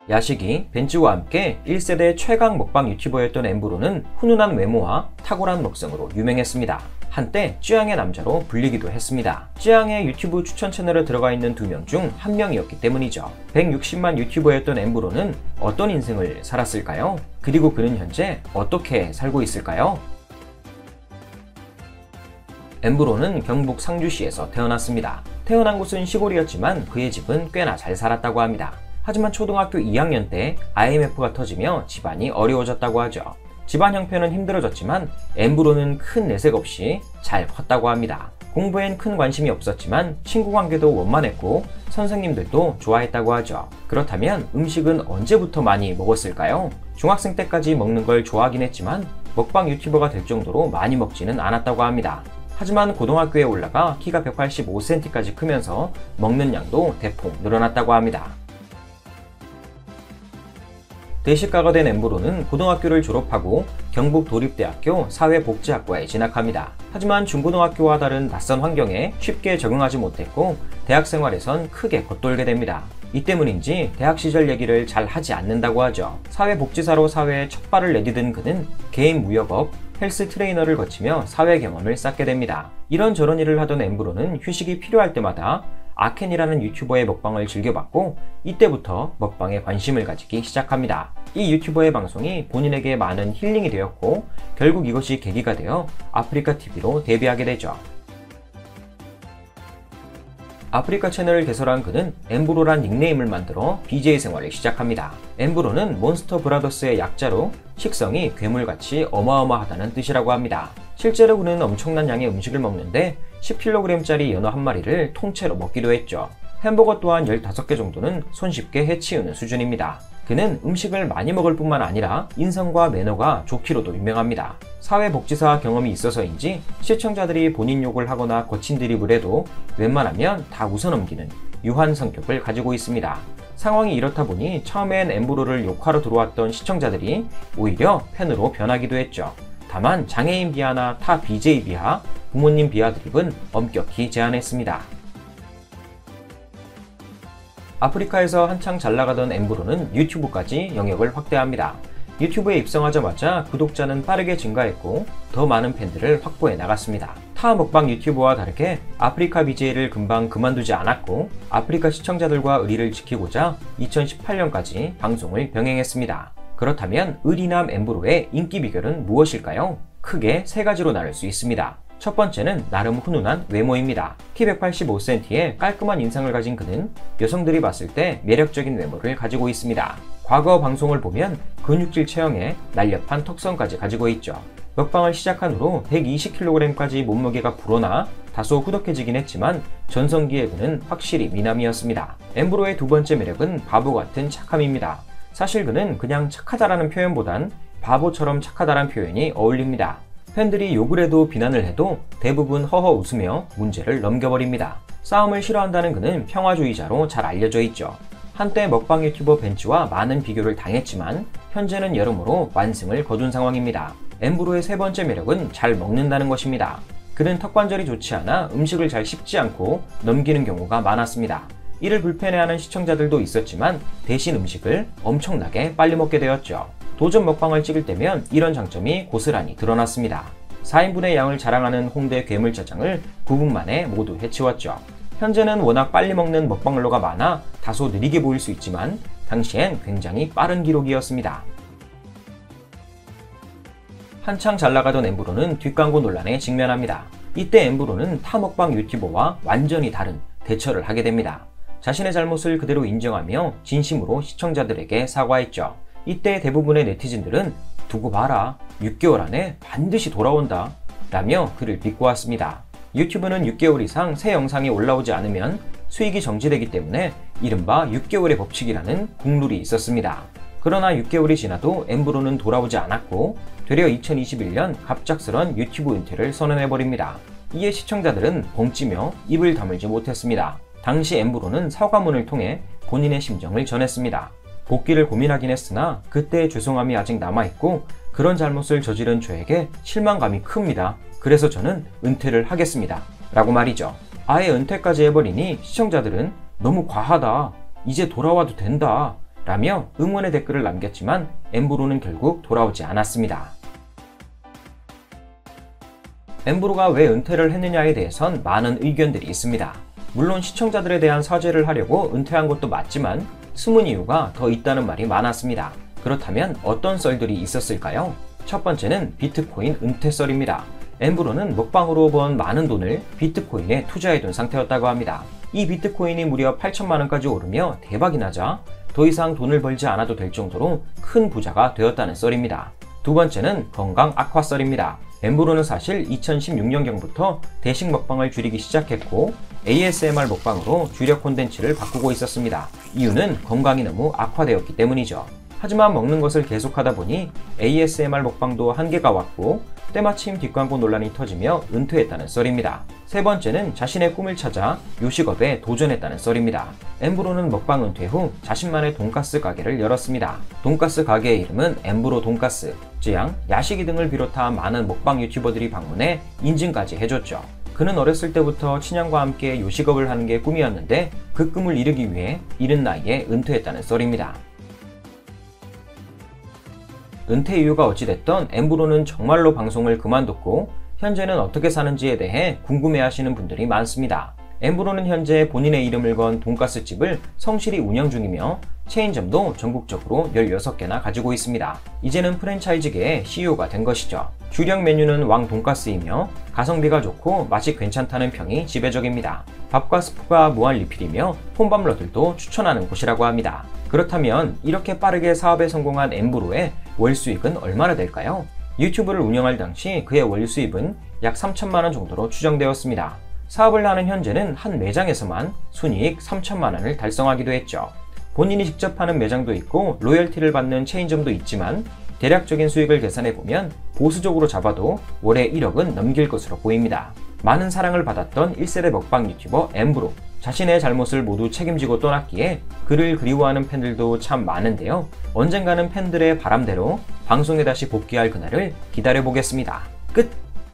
야식이 벤츠와 함께 1세대 최강 먹방 유튜버였던 엠브로는 훈훈한 외모와 탁월한 먹성으로 유명했습니다. 한때 쯔양의 남자로 불리기도 했습니다. 쯔양의 유튜브 추천 채널에 들어가 있는 2명 중 1명이었기 때문이죠. 160만 유튜버였던 엠브로는 어떤 인생을 살았을까요? 그리고 그는 현재 어떻게 살고 있을까요? 엠브로는 경북 상주시에서 태어났습니다. 태어난 곳은 시골이었지만 그의 집은 꽤나 잘 살았다고 합니다. 하지만 초등학교 2학년 때 IMF가 터지며 집안이 어려워졌다고 하죠. 집안 형편은 힘들어졌지만 엠브로는 큰 내색 없이 잘 컸다고 합니다. 공부엔 큰 관심이 없었지만 친구 관계도 원만했고 선생님들도 좋아했다고 하죠. 그렇다면 음식은 언제부터 많이 먹었을까요? 중학생 때까지 먹는 걸 좋아하긴 했지만 먹방 유튜버가 될 정도로 많이 먹지는 않았다고 합니다. 하지만 고등학교에 올라가 키가 185cm까지 크면서 먹는 양도 대폭 늘어났다고 합니다. 대식가가 된 엠브로는 고등학교를 졸업하고 경북도립대학교 사회복지학과에 진학합니다. 하지만 중고등학교와 다른 낯선 환경에 쉽게 적응하지 못했고 대학 생활에선 크게 겉돌게 됩니다. 이 때문인지 대학 시절 얘기를 잘 하지 않는다고 하죠. 사회복지사로 사회에 첫 발을 내디딘 그는 개인 무역업, 헬스 트레이너를 거치며 사회 경험을 쌓게 됩니다. 이런저런 일을 하던 엠브로는 휴식이 필요할 때마다 아켄이라는 유튜버의 먹방을 즐겨봤고 이때부터 먹방에 관심을 가지기 시작합니다. 이 유튜버의 방송이 본인에게 많은 힐링이 되었고 결국 이것이 계기가 되어 아프리카TV로 데뷔하게 되죠. 아프리카 채널을 개설한 그는 엠브로란 닉네임을 만들어 BJ 생활을 시작합니다. 엠브로는 몬스터 브라더스의 약자로 식성이 괴물같이 어마어마하다는 뜻이라고 합니다. 실제로 그는 엄청난 양의 음식을 먹는데 10kg짜리 연어 한 마리를 통째로 먹기도 했죠. 햄버거 또한 15개 정도는 손쉽게 해치우는 수준입니다. 그는 음식을 많이 먹을 뿐만 아니라 인성과 매너가 좋기로도 유명합니다. 사회복지사 경험이 있어서인지 시청자들이 본인 욕을 하거나 거친 드립을 해도 웬만하면 다 웃어넘기는 유한 성격을 가지고 있습니다. 상황이 이렇다 보니 처음엔 엠브로를 욕하러 들어왔던 시청자들이 오히려 팬으로 변하기도 했죠. 다만 장애인 비하나 타 BJ 비하, 부모님 비하 드립은 엄격히 제한했습니다. 아프리카에서 한창 잘나가던 엠브로는 유튜브까지 영역을 확대합니다. 유튜브에 입성하자마자 구독자는 빠르게 증가했고 더 많은 팬들을 확보해 나갔습니다. 타 먹방 유튜버와 다르게 아프리카 BJ를 금방 그만두지 않았고 아프리카 시청자들과 의리를 지키고자 2018년까지 방송을 병행했습니다. 그렇다면 의리남 엠브로의 인기 비결은 무엇일까요? 크게 3가지로 나눌 수 있습니다. 첫 번째는 나름 훈훈한 외모입니다. 키 185cm에 깔끔한 인상을 가진 그는 여성들이 봤을 때 매력적인 외모를 가지고 있습니다. 과거 방송을 보면 근육질 체형에 날렵한 턱선까지 가지고 있죠. 먹방을 시작한 후로 120kg까지 몸무게가 불어나 다소 후덕해지긴 했지만 전성기의 그는 확실히 미남이었습니다. 엠브로의 두 번째 매력은 바보 같은 착함입니다. 사실 그는 그냥 착하다라는 표현보단 바보처럼 착하다라는 표현이 어울립니다. 팬들이 욕을 해도 비난을 해도 대부분 허허 웃으며 문제를 넘겨버립니다. 싸움을 싫어한다는 그는 평화주의자로 잘 알려져 있죠. 한때 먹방 유튜버 벤츠와 많은 비교를 당했지만 현재는 여러모로 완승을 거둔 상황입니다. 엠브로의 세 번째 매력은 잘 먹는다는 것입니다. 그는 턱관절이 좋지 않아 음식을 잘 씹지 않고 넘기는 경우가 많았습니다. 이를 불편해하는 시청자들도 있었지만 대신 음식을 엄청나게 빨리 먹게 되었죠. 도전 먹방을 찍을 때면 이런 장점이 고스란히 드러났습니다. 4인분의 양을 자랑하는 홍대 괴물짜장을 9분 만에 모두 해치웠죠. 현재는 워낙 빨리 먹는 먹방러가 많아 다소 느리게 보일 수 있지만 당시엔 굉장히 빠른 기록이었습니다. 한창 잘나가던 엠브로는 뒷광고 논란에 직면합니다. 이때 엠브로는 타 먹방 유튜버와 완전히 다른 대처를 하게 됩니다. 자신의 잘못을 그대로 인정하며 진심으로 시청자들에게 사과했죠. 이때 대부분의 네티즌들은 두고 봐라, 6개월 안에 반드시 돌아온다 라며 그를 비꼬았습니다. 유튜브는 6개월 이상 새 영상이 올라오지 않으면 수익이 정지되기 때문에 이른바 6개월의 법칙이라는 국룰이 있었습니다. 그러나 6개월이 지나도 엠브로는 돌아오지 않았고 되려 2021년 갑작스런 유튜브 은퇴를 선언해버립니다. 이에 시청자들은 벙찌며 입을 다물지 못했습니다. 당시 엠브로는 사과문을 통해 본인의 심정을 전했습니다. 복귀를 고민하긴 했으나 그때의 죄송함이 아직 남아있고 그런 잘못을 저지른 저에게 실망감이 큽니다. 그래서 저는 은퇴를 하겠습니다. 라고 말이죠. 아예 은퇴까지 해버리니 시청자들은 너무 과하다. 이제 돌아와도 된다. 라며 응원의 댓글을 남겼지만 엠브로는 결국 돌아오지 않았습니다. 엠브로가 왜 은퇴를 했느냐에 대해선 많은 의견들이 있습니다. 물론 시청자들에 대한 서제를 하려고 은퇴한 것도 맞지만 숨은 이유가 더 있다는 말이 많았습니다. 그렇다면 어떤 썰들이 있었을까요? 첫 번째는 비트코인 은퇴 썰입니다. 엠브로는 먹방으로 번 많은 돈을 비트코인에 투자해둔 상태였다고 합니다. 이 비트코인이 무려 8천만원까지 오르며 대박이 나자 더 이상 돈을 벌지 않아도 될 정도로 큰 부자가 되었다는 썰입니다. 두 번째는 건강 악화 썰입니다. 엠브로는 사실 2016년경부터 대식 먹방을 줄이기 시작했고 ASMR 먹방으로 주력 콘텐츠를 바꾸고 있었습니다. 이유는 건강이 너무 악화되었기 때문이죠. 하지만 먹는 것을 계속하다 보니 ASMR 먹방도 한계가 왔고 때마침 뒷광고 논란이 터지며 은퇴했다는 썰입니다. 세 번째는 자신의 꿈을 찾아 요식업에 도전했다는 썰입니다. 엠브로는 먹방 은퇴 후 자신만의 돈가스 가게를 열었습니다. 돈가스 가게의 이름은 엠브로 돈가스, 쯔양, 야식이 등을 비롯한 많은 먹방 유튜버들이 방문해 인증까지 해줬죠. 그는 어렸을 때부터 친형과 함께 요식업을 하는 게 꿈이었는데 그 꿈을 이루기 위해 이른 나이에 은퇴했다는 썰입니다. 은퇴 이유가 어찌됐던 엠브로는 정말로 방송을 그만뒀고 현재는 어떻게 사는지에 대해 궁금해하시는 분들이 많습니다. 엠브로는 현재 본인의 이름을 건 돈가스집을 성실히 운영 중이며 체인점도 전국적으로 16개나 가지고 있습니다. 이제는 프랜차이즈계의 CEO가 된 것이죠. 주력 메뉴는 왕 돈가스이며 가성비가 좋고 맛이 괜찮다는 평이 지배적입니다. 밥과 스프가 무한 리필이며 폰밥러들도 추천하는 곳이라고 합니다. 그렇다면 이렇게 빠르게 사업에 성공한 엠브로의 월 수익은 얼마나 될까요? 유튜브를 운영할 당시 그의 월 수입은 약 3천만원 정도로 추정되었습니다. 사업을 하는 현재는 한 매장에서만 순이익 3천만원을 달성하기도 했죠. 본인이 직접 하는 매장도 있고 로열티를 받는 체인점도 있지만 대략적인 수익을 계산해보면 보수적으로 잡아도 월에 1억은 넘길 것으로 보입니다. 많은 사랑을 받았던 1세대 먹방 유튜버 엠브로, 자신의 잘못을 모두 책임지고 떠났기에 그를 그리워하는 팬들도 참 많은데요. 언젠가는 팬들의 바람대로 방송에 다시 복귀할 그날을 기다려보겠습니다. 끝!